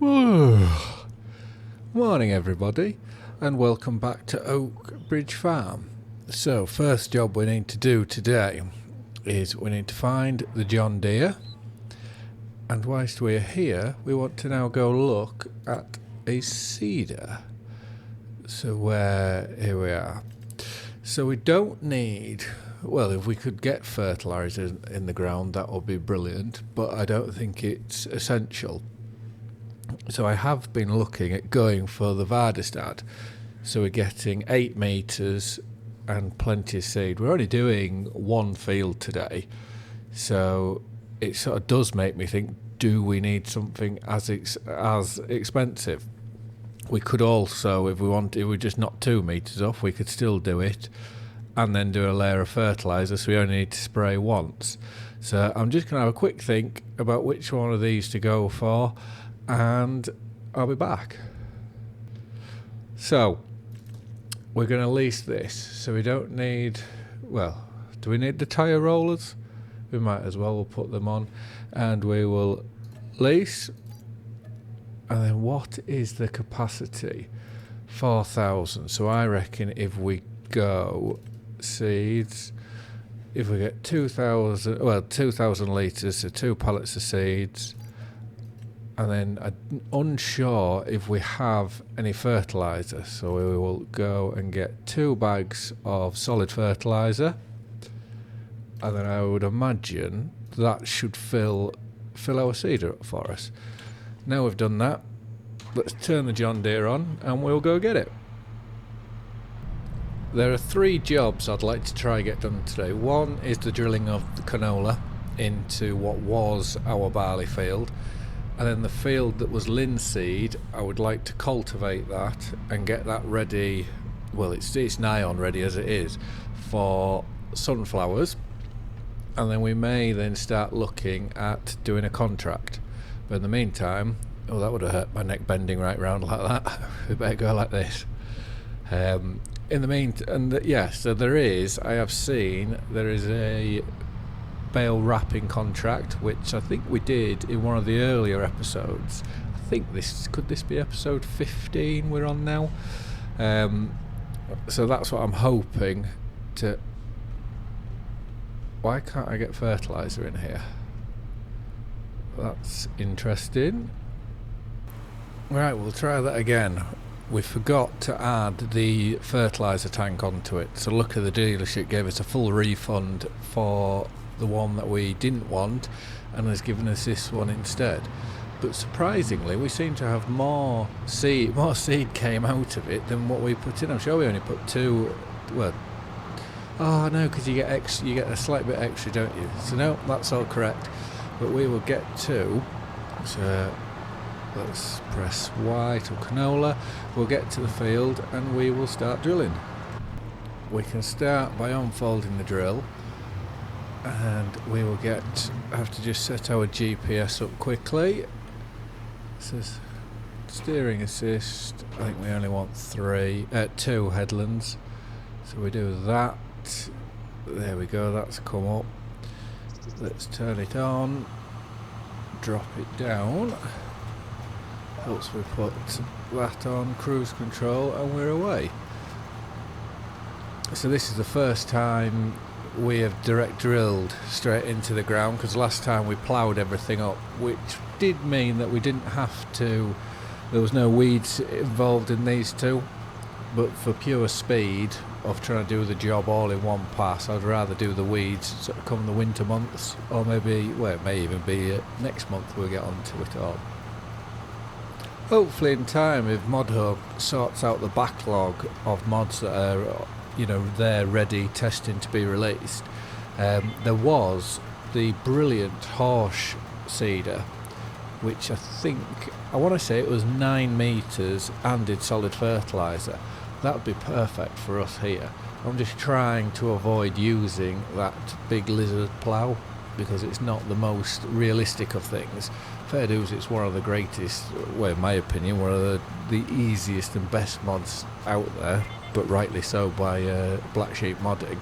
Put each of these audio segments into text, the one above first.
Morning everybody, and welcome back to Oak Bridge Farm. So first job we need to do today is we need to find the John Deere, and whilst we're here we want to now go look at a seeder. So here we are. So we don't need, well, if we could get fertiliser in the ground that would be brilliant, but I don't think it's essential. So I have been looking at going for the Vardestad. So we're getting 8 metres and plenty of seed. We're only doing one field today, so it sort of does make me think, do we need something as expensive? We could also, if we wanted, we just knock 2 metres off, we could still do it and then do a layer of fertiliser, so we only need to spray once. So I'm just going to have a quick think about which one of these to go for, and I'll be back. So we're going to lease this, so we don't need, well, do we need the tyre rollers? We might as well, we'll put them on and we will lease. And then what is the capacity? 4,000. So I reckon if we go seeds, if we get 2,000 litres, so 2 pallets of seeds. And then I'm unsure if we have any fertiliser, so we will go and get 2 bags of solid fertiliser, and then I would imagine that should fill our seeder up for us. Now we've done that, let's turn the John Deere on and we'll go get it. There are 3 jobs I'd like to try get done today. One is the drilling of the canola into what was our barley field. And then the field that was linseed, I would like to cultivate that and get that ready. Well, it's nigh on ready as it is for sunflowers. And then we may then start looking at doing a contract. But in the meantime, oh, that would have hurt my neck bending right round like that. We better go like this. In the meantime, so I have seen there is a bale wrapping contract, which I think we did in one of the earlier episodes. I think could this be episode 15 we're on now? So that's what I'm hoping to. Why can't I get fertiliser in here? That's interesting. Right, we'll try that again. We forgot to add the fertiliser tank onto it, so look at the dealership gave us a full refund for the one that we didn't want and has given us this one instead. But surprisingly we seem to have more seed came out of it than what we put in. I'm sure we only put 2. Well, oh no, because you get a slight bit extra, don't you? So no, that's all correct, but we will get 2. So let's press Y to canola. We'll get to the field and we will start drilling. We can start by unfolding the drill, and we will have to just set our GPS up quickly. It says steering assist. I think we only want 2 headlands, so we do that. There we go, that's come up. Let's turn it on, drop it down. Once we put that on cruise control and we're away. So this is the first time we have direct drilled straight into the ground, because last time we ploughed everything up, which did mean that we didn't have to, there was no weeds involved in these 2, but for pure speed of trying to do the job all in one pass, I'd rather do the weeds sort of come the winter months, or maybe, well, it may even be next month we'll get onto it all. Hopefully in time, if ModHub sorts out the backlog of mods that are, they're ready, testing to be released. There was the brilliant horse seeder, which I want to say it was 9 metres and did solid fertiliser. That would be perfect for us here. I'm just trying to avoid using that big lizard plough because it's not the most realistic of things. Fair dues, it's one of the greatest, well, in my opinion, one of the easiest and best mods out there, but rightly so by Black Sheep Modding.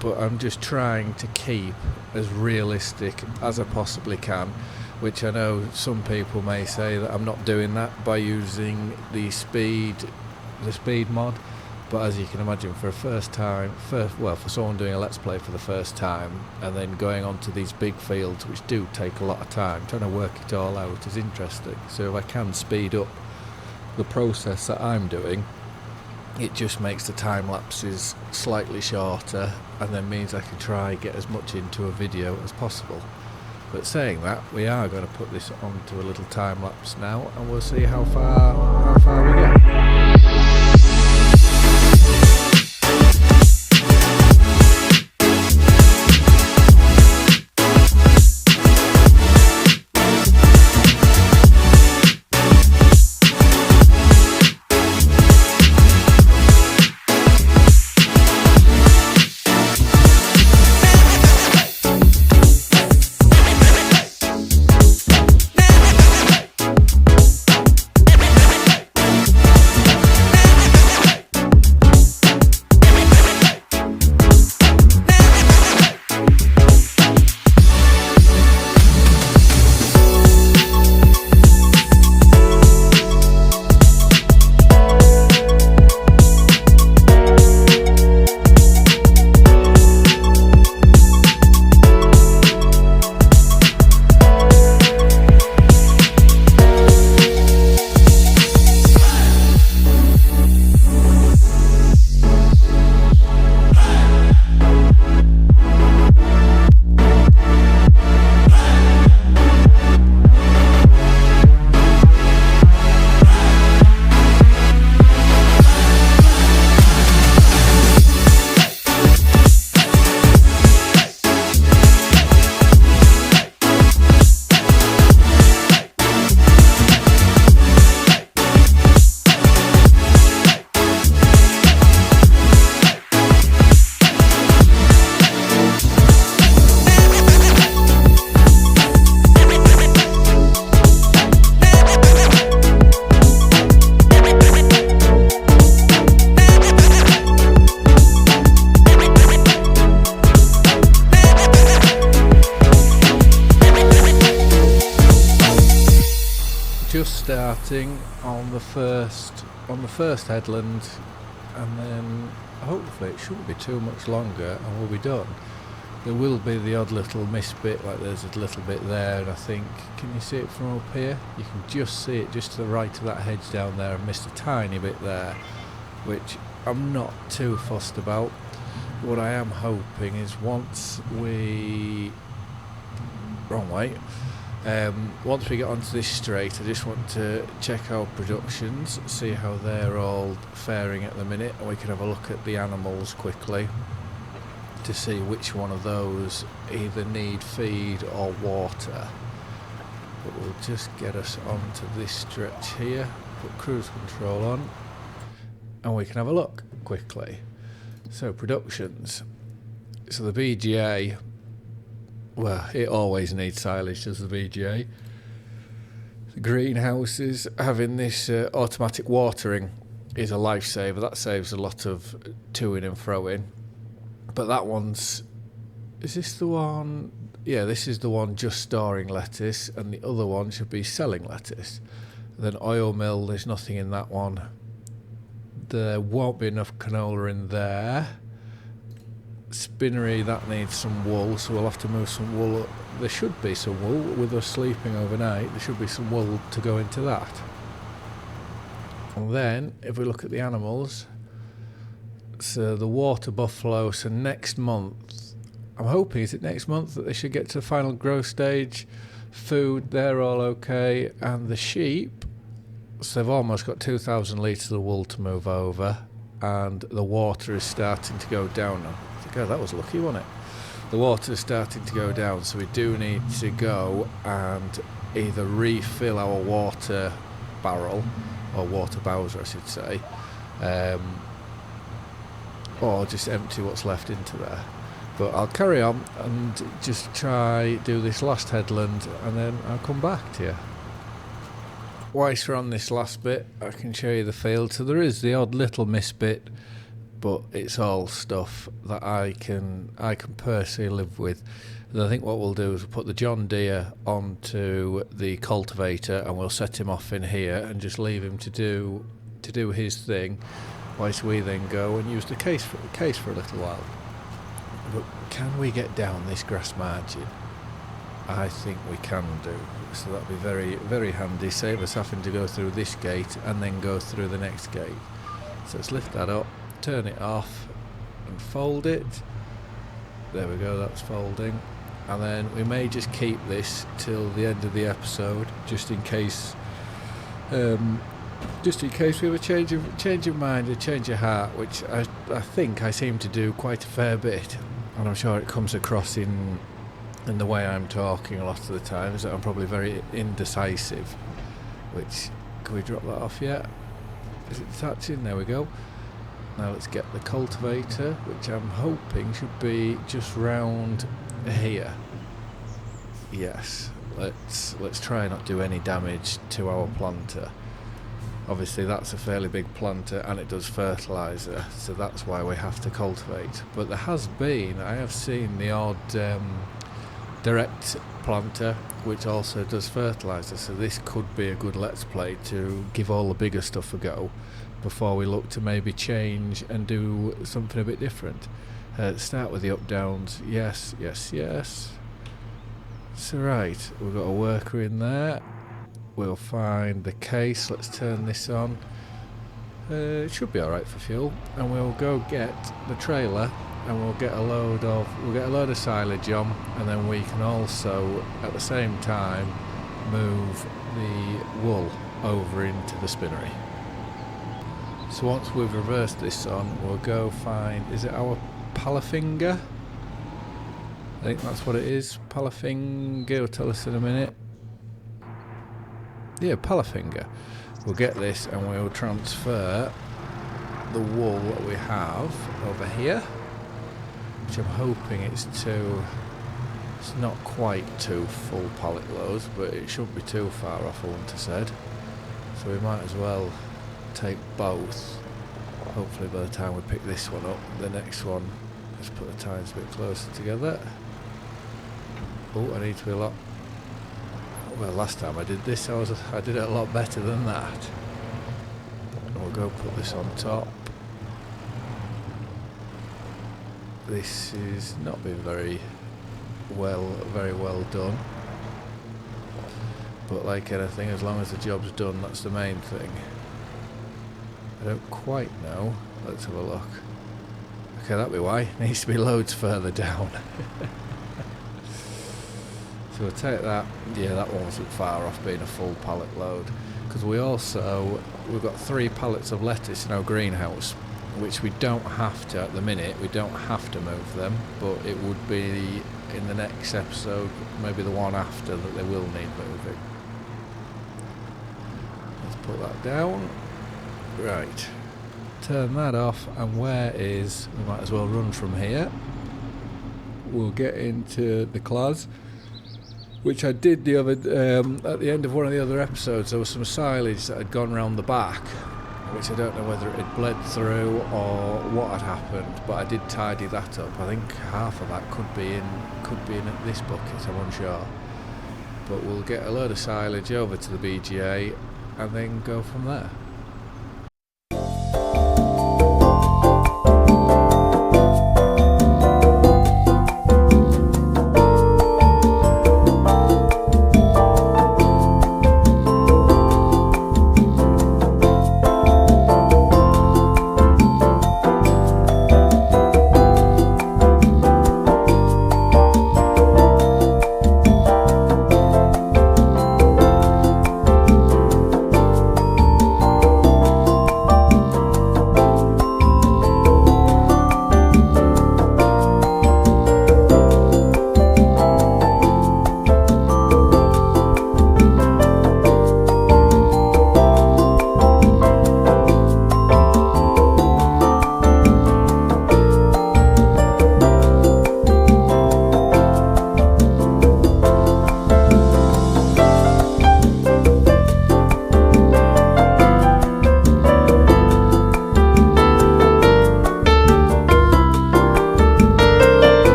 But I'm just trying to keep as realistic as I possibly can. which I know some people may say that I'm not doing that by using the speed mod. But as you can imagine, for for someone doing a Let's Play for the first time, and then going onto these big fields, which do take a lot of time, trying to work it all out is interesting. So if I can speed up the process that I'm doing, it just makes the time lapses slightly shorter, and then means I can try get as much into a video as possible. But saying that, we are going to put this onto a little time lapse now, and we'll see how far we get. Just starting on the first headland, and then hopefully it shouldn't be too much longer and we'll be done. There will be the odd little missed bit, like there's a little bit there, and I think, can you see it from up here? You can just see it just to the right of that hedge down there, and missed a tiny bit there, which I'm not too fussed about. What I am hoping is once we once we get onto this straight, I just want to check our productions, see how they're all faring at the minute, and we can have a look at the animals quickly to see which one of those either need feed or water. But we'll just get us onto this stretch here, put cruise control on, and we can have a look quickly. So productions, so the BGA, well, it always needs silage, does the BGA. The greenhouses, having this automatic watering is a lifesaver. That saves a lot of to-ing and fro-ing. But that one's, is this the one? Yeah, this is the one just storing lettuce, and the other one should be selling lettuce. Then oil mill, there's nothing in that one. There won't be enough canola in there. Spinnery, that needs some wool, so we'll have to move some wool. There should be some wool with us sleeping overnight. There should be some wool to go into that. And then if we look at the animals, so the water buffalo, so next month, I'm hoping, is it next month that they should get to the final growth stage? Food, they're all okay. And the sheep, so they've almost got 2,000 litres of wool to move over, and the water is starting to go down now. God, that was lucky, wasn't it? The water's starting to go down, so we do need to go and either refill our water barrel, or water bowser I should say, or just empty what's left into there. But I'll carry on and just try do this last headland, and then I'll come back to you. Whilst we're on this last bit, I can show you the field. So there is the odd little miss bit, but it's all stuff that I can personally live with. And I think what we'll do is we'll put the John Deere onto the cultivator, and we'll set him off in here and just leave him to do his thing, whilst we then go and use the case for a little while. But can we get down this grass margin? I think we can do. So that'll be very, very handy. Save us having to go through this gate and then go through the next gate. So let's lift that up, turn it off and fold it. There we go, that's folding. And then we may just keep this till the end of the episode, just in case we have a change of mind, a change of heart, which I think I seem to do quite a fair bit. And I'm sure it comes across in the way I'm talking a lot of the time, is that I'm probably very indecisive. Which, can we drop that off yet? Is it detaching? There we go. Now let's get the cultivator, which I'm hoping should be just round here. Yes, let's try not do any damage to our planter. Obviously that's a fairly big planter and it does fertiliser, so that's why we have to cultivate. But I have seen the odd direct planter which also does fertiliser, so this could be a good let's play to give all the bigger stuff a go before we look to maybe change and do something a bit different. Start with the up downs. Yes. So right, we've got a worker in there. We'll find the case. Let's turn this on. It should be alright for fuel, and we'll go get the trailer and we'll get a load of silage on, and then we can also at the same time move the wool over into the spinnery. So once we've reversed this on, we'll go find, is it our Palafinger? I think that's what it is. Palafinger will tell us in a minute. Yeah, Palafinger. We'll get this and we'll transfer the wool that we have over here, which I'm hoping it's not quite 2 full pallet loads, but it shouldn't be too far off, I want to said. So we might as well take both. Hopefully by the time we pick this one up, the next one, let's put the tines a bit closer together. Oh, I need to be a lot. Well, last time I did this, I did it a lot better than that. And we'll go put this on top. This is not been very well done. But like anything, as long as the job's done, that's the main thing. I don't quite know. Let's have a look. Okay, that'll be why. It needs to be loads further down. So we'll take that. Yeah, that one wasn't far off being a full pallet load. Because we've got 3 pallets of lettuce in our greenhouse, which we don't have to, at the minute, we don't have to move them, but it would be in the next episode, maybe the one after, that they will need moving. Let's put that down. Right. Turn that off, and we might as well run from here. We'll get into the class, which I did the other at the end of one of the other episodes. There was some silage that had gone round the back, which I don't know whether it had bled through or what had happened, but I did tidy that up. I think half of that could be in this bucket, I'm unsure. But we'll get a load of silage over to the BGA and then go from there.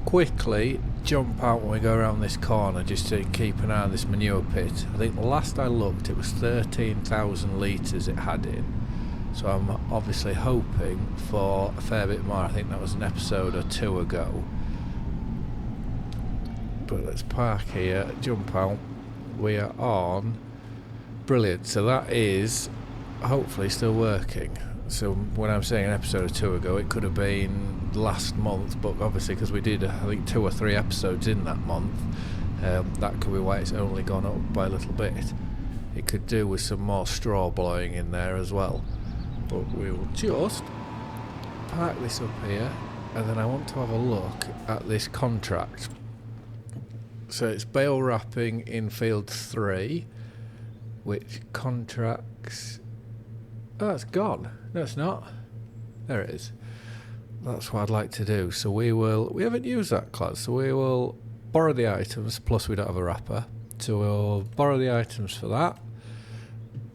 quickly jump out when we go around this corner just to keep an eye on this manure pit. I think the last I looked it was 13,000 litres it had in, so I'm obviously hoping for a fair bit more. I think that was an episode or two ago. But let's park here, jump out. We are on. Brilliant. So that is hopefully still working. So when I'm saying an episode or two ago, it could have been last month, but obviously because we did I think 2 or 3 episodes in that month, that could be why it's only gone up by a little bit. It could do with some more straw blowing in there as well. But we will just park this up here, and then I want to have a look at this contract. So it's bale wrapping in field 3, which contracts... Oh, it's gone. No, it's not. There it is. That's what I'd like to do. So we haven't used that class, so we will borrow the items, plus we don't have a wrapper. So we'll borrow the items for that.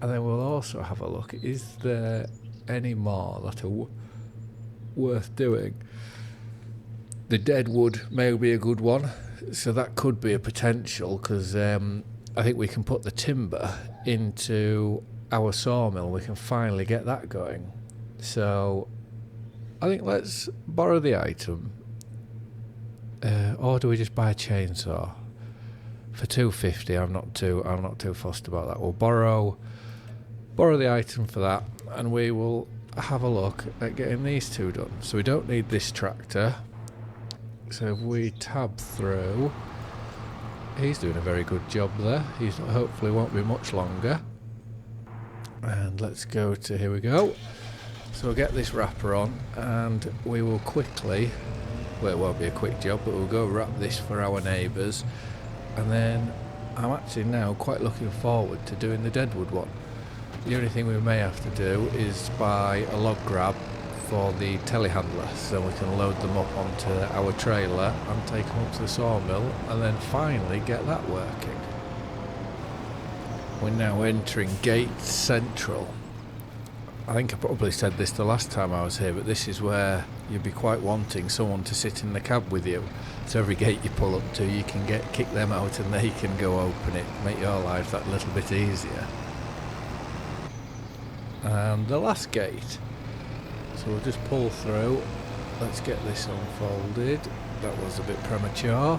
And then we'll also have a look. Is there any more that are worth doing? The dead wood may be a good one. So that could be a potential, because I think we can put the timber into our sawmill. We can finally get that going. So I think let's borrow the item, or do we just buy a chainsaw for 250? I'm not too fussed about that. We'll borrow the item for that, and we will have a look at getting these two done. So we don't need this tractor. So if we tab through, he's doing a very good job there. He's hopefully won't be much longer. And let's go to, here we go. So we'll get this wrapper on, and we will quickly, well, it won't be a quick job, but we'll go wrap this for our neighbours. And then I'm actually now quite looking forward to doing the deadwood one. The only thing we may have to do is buy a log grab for the telehandler, so we can load them up onto our trailer and take them up to the sawmill, and then finally get that working. We're now entering Gate Central. I think I probably said this the last time I was here, but this is where you'd be quite wanting someone to sit in the cab with you. So every gate you pull up to, you can kick them out and they can go open it, make your life that little bit easier. And the last gate. So we'll just pull through. Let's get this unfolded. That was a bit premature.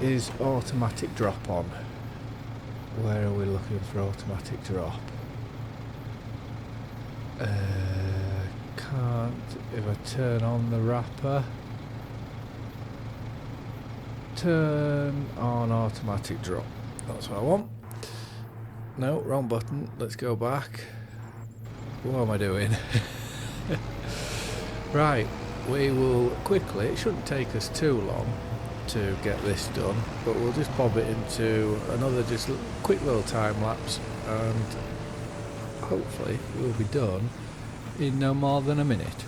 Is automatic drop on? Where are we looking for automatic drop? Can't. If I turn on the wrapper. Turn on automatic drop. That's what I want. No, wrong button. Let's go back. What am I doing? Right, we will quickly, it shouldn't take us too long to get this done, but we'll just bob it into another just quick little time lapse, and hopefully we'll be done in no more than a minute.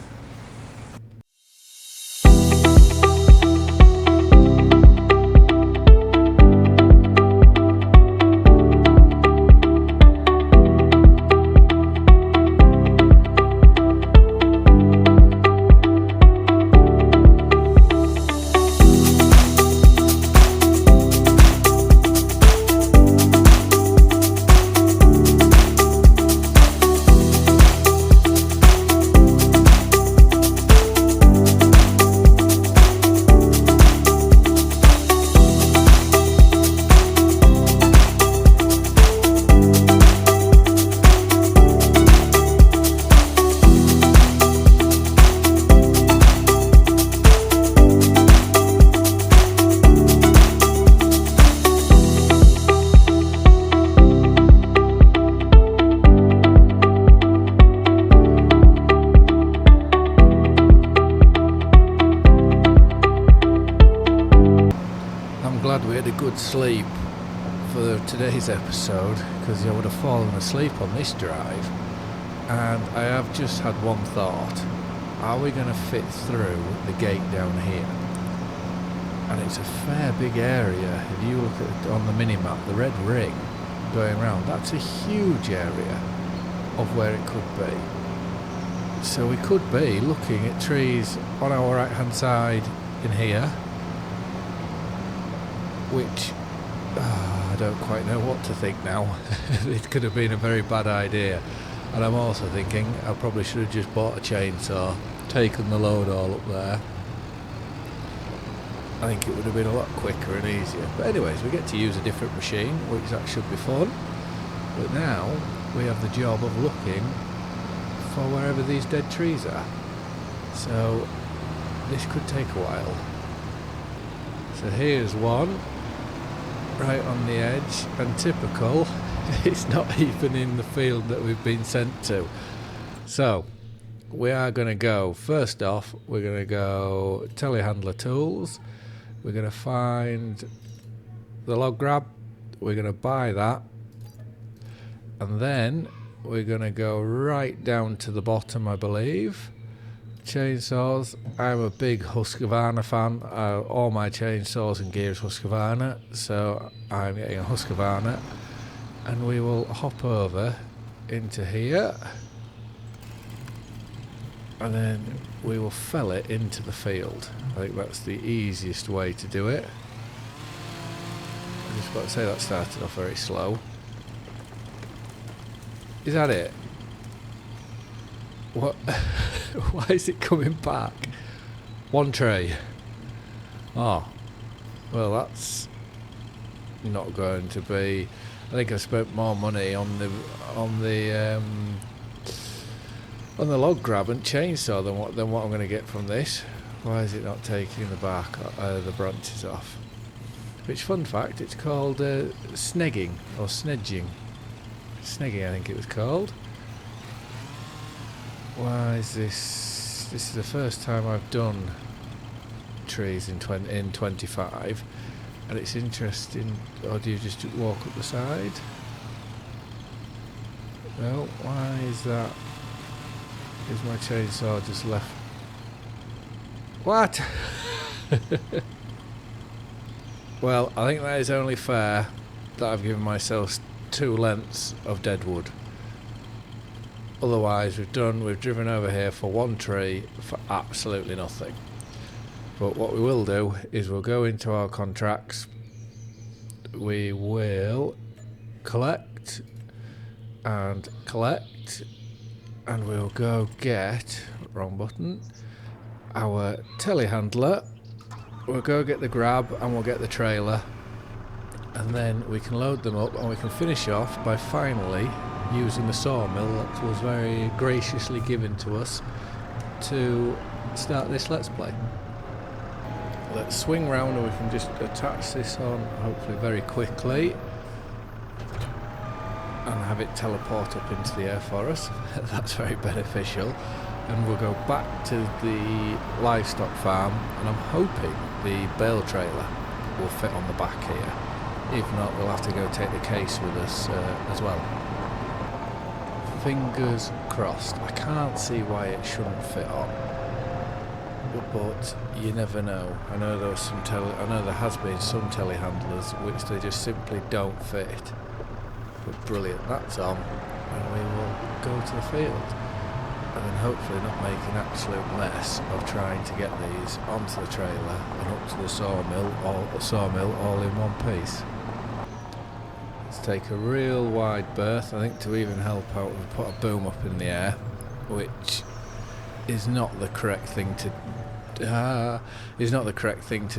Sleep for today's episode, because I would have fallen asleep on this drive, and I have just had one thought: are we going to fit through the gate down here? And it's a fair big area. If you look at on the mini-map, the red ring going around, that's a huge area of where it could be. So we could be looking at trees on our right hand side in here, which I don't quite know what to think now. It could have been a very bad idea. And I'm also thinking I probably should have just bought a chainsaw, taken the load all up there. I think it would have been a lot quicker and easier. But anyways, we get to use a different machine, which that should be fun. But now we have the job of looking for wherever these dead trees are. So this could take a while. So here's one, right on the edge, and typical, it's not even in the field that we've been sent to. So we are going to go, first off, we're going to go telehandler tools. We're going to find the log grab, we're going to buy that, and then we're going to go right down to the bottom, I believe. Chainsaws, I'm a big Husqvarna fan. All my chainsaws and gears Husqvarna, so I'm getting a Husqvarna, and we will hop over into here, and then we will fell it into the field. I think that's the easiest way to do it. I was just about to say that started off very slow. Is that it? What? Why is it coming back? One tray. Oh, well, that's not going to be. I think I spent more money on the log grab and chainsaw than what I'm going to get from this. Why is it not taking the bark, the branches off? Which, fun fact, it's called snegging or snedging. Snegging, I think it was called. Why is this? This is the first time I've done trees in 25, and it's interesting. Or do you just walk up the side? No. Why is that? Is my chainsaw just left? What? Well, I think that is only fair that I've given myself 2 lengths of dead wood. Otherwise, we've driven over here for 1 tree for absolutely nothing. But what we will do is we'll go into our contracts. We will collect, and we'll go get, wrong button, our telehandler. We'll go get the grab and we'll get the trailer, and then we can load them up and we can finish off by finally using the sawmill that was very graciously given to us to start this Let's Play. Let's swing round and we can just attach this on hopefully very quickly and have it teleport up into the air for us. That's very beneficial. And we'll go back to the livestock farm, and I'm hoping the bale trailer will fit on the back here. If not, we'll have to go take the case with us as well. Fingers crossed. I can't see why it shouldn't fit on, but you never know. I know there has been some telehandlers which they just simply don't fit. But brilliant, that's on, and we will go to the field. And then hopefully not make an absolute mess of trying to get these onto the trailer and up to the sawmill all in one piece. Let's take a real wide berth. I think to even help out, we put a boom up in the air, which is not the correct thing to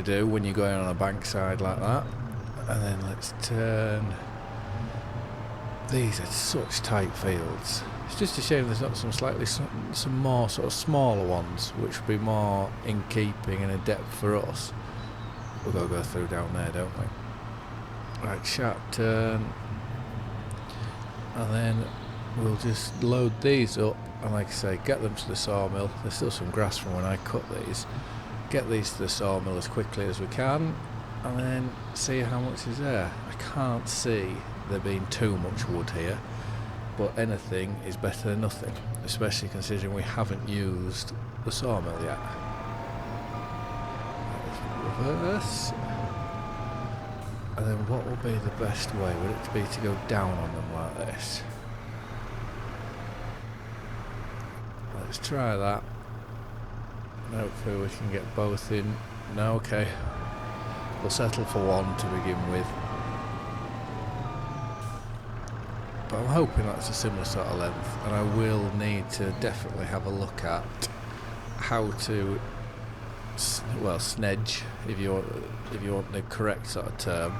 do when you're going on a bankside like that. And then let's turn. These are such tight fields. It's just a shame there's not some more sort of smaller ones, which would be more in keeping and in depth for us. We've got to go through down there, don't we? Right, sharp turn, and then we'll just load these up, and like I say, get them to the sawmill. There's still some grass from when I cut these. Get these to the sawmill as quickly as we can, and then see how much is there. I can't see there being too much wood here, but anything is better than nothing, especially considering we haven't used the sawmill yet. Reverse. And then what will be the best way? Would it be to go down on them like this? Let's try that. And hopefully we can get both in. No, okay. We'll settle for one to begin with. But I'm hoping that's a similar sort of length, and I will need to definitely have a look at how to, well, snedge, if you want the correct sort of term,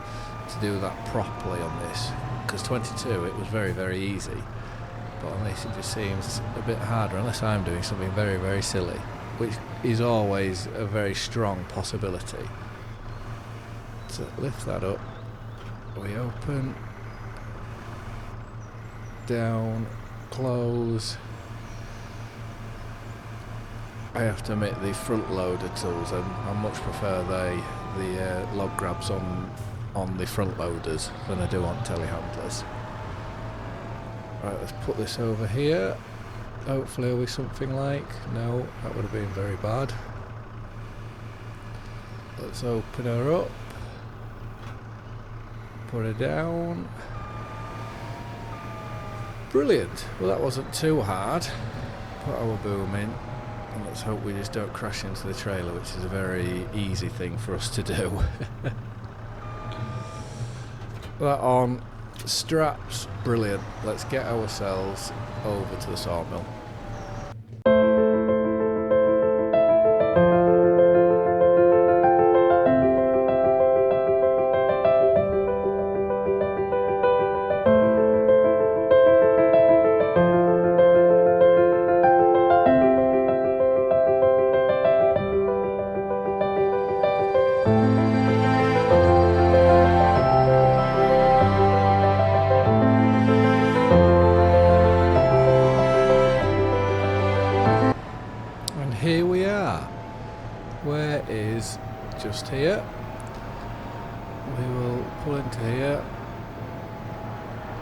to do that properly on this. Because 22, it was very, very easy. But on this, it just seems a bit harder, unless I'm doing something very, very silly, which is always a very strong possibility. So lift that up. We open. Down, close. I have to admit the front loader tools, I much prefer the log grabs on the front loaders than I do on telehandlers. Right, let's put this over here. Hopefully it'll be something like, no, that would have been very bad. Let's open her up, put her down. Brilliant. Well, that wasn't too hard. Put our boom in, and let's hope we just don't crash into the trailer, which is a very easy thing for us to do. That on. Straps. Brilliant. Let's get ourselves over to the sawmill. Here we are. Where is just here? We will pull into here.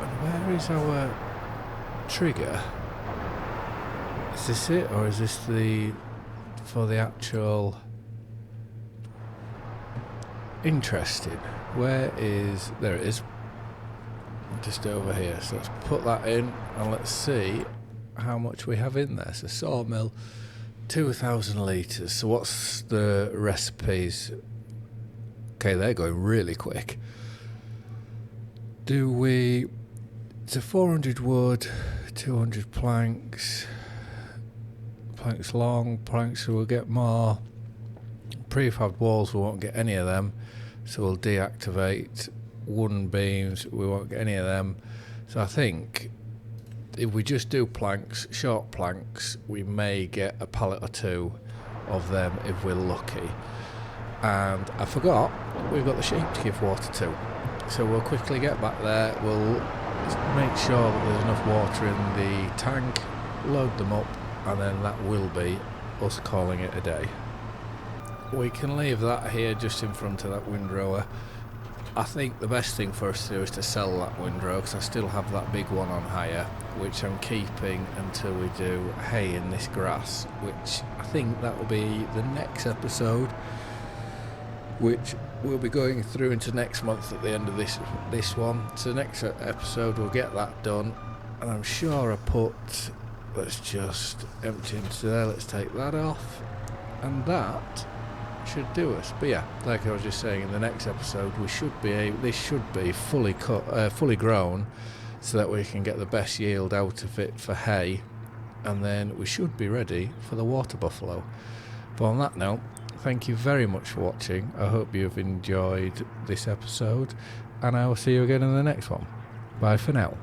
And where is our trigger? Is this it, or is this for the actual? Interesting. Where is? There it is. Just over here. So let's put that in and let's see how much we have in there. So sawmill. 2,000 litres. So what's the recipes? Okay, they're going really quick. It's a 400 wood, 200 planks. Planks long, planks, so we'll get more. Prefab walls, we won't get any of them. So we'll deactivate. Wooden beams, we won't get any of them. So I think if we just do planks, short planks, we may get a pallet or two of them if we're lucky. And I forgot, we've got the sheep to give water to. So we'll quickly get back there, we'll make sure that there's enough water in the tank, load them up, and then that will be us calling it a day. We can leave that here just in front of that windrower. I think the best thing for us to do is to sell that windrow, because I still have that big one on hire, which I'm keeping until we do hay in this grass, which I think that will be the next episode, which we'll be going through into next month at the end of this one. So next episode we'll get that done, and I'm sure I put, let's just empty into there, let's take that off, and that should do us. But yeah, like I was just saying, in the next episode this should be fully cut, fully grown, so that we can get the best yield out of it for hay, and then we should be ready for the water buffalo. But on that note, thank you very much for watching. I hope you've enjoyed this episode, and I will see you again in the next one. Bye for now.